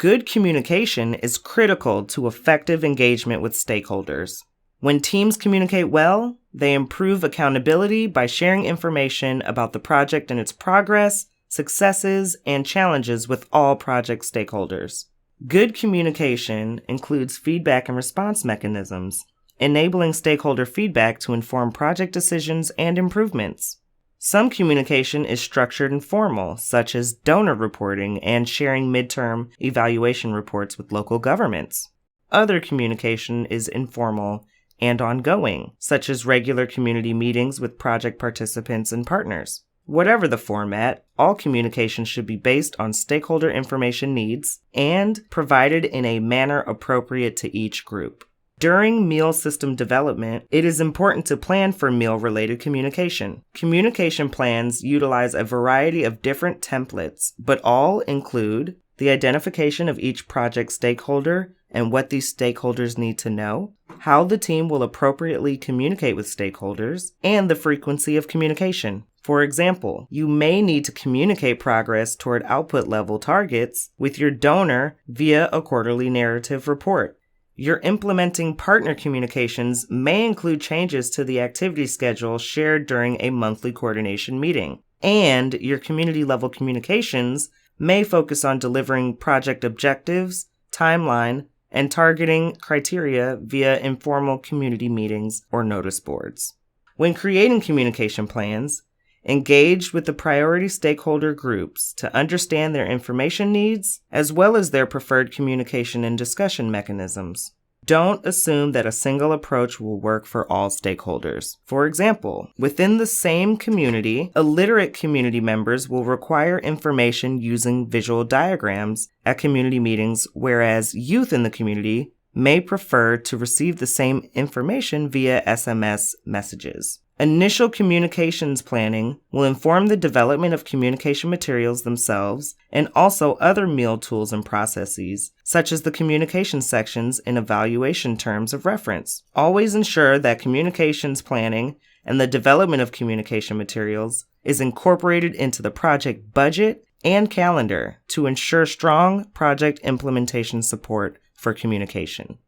Good communication is critical to effective engagement with stakeholders. When teams communicate well, they improve accountability by sharing information about the project and its progress, successes, and challenges with all project stakeholders. Good communication includes feedback and response mechanisms, enabling stakeholder feedback to inform project decisions and improvements. Some communication is structured and formal, such as donor reporting and sharing midterm evaluation reports with local governments. Other communication is informal and ongoing, such as regular community meetings with project participants and partners. Whatever the format, all communication should be based on stakeholder information needs and provided in a manner appropriate to each group. During meal system development, it is important to plan for meal-related communication. Communication plans utilize a variety of different templates, but all include the identification of each project stakeholder and what these stakeholders need to know, how the team will appropriately communicate with stakeholders, and the frequency of communication. For example, you may need to communicate progress toward output level targets with your donor via a quarterly narrative report. Your implementing partner communications may include changes to the activity schedule shared during a monthly coordination meeting, and your community-level communications may focus on delivering project objectives, timeline, and targeting criteria via informal community meetings or notice boards. When creating communication plans, engage with the priority stakeholder groups to understand their information needs, as well as their preferred communication and discussion mechanisms. Don't assume that a single approach will work for all stakeholders. For example, within the same community, illiterate community members will require information using visual diagrams at community meetings, whereas youth in the community may prefer to receive the same information via SMS messages. Initial communications planning will inform the development of communication materials themselves and also other meal tools and processes, such as the communication sections and evaluation terms of reference. Always ensure that communications planning and the development of communication materials is incorporated into the project budget and calendar to ensure strong project implementation support for communication.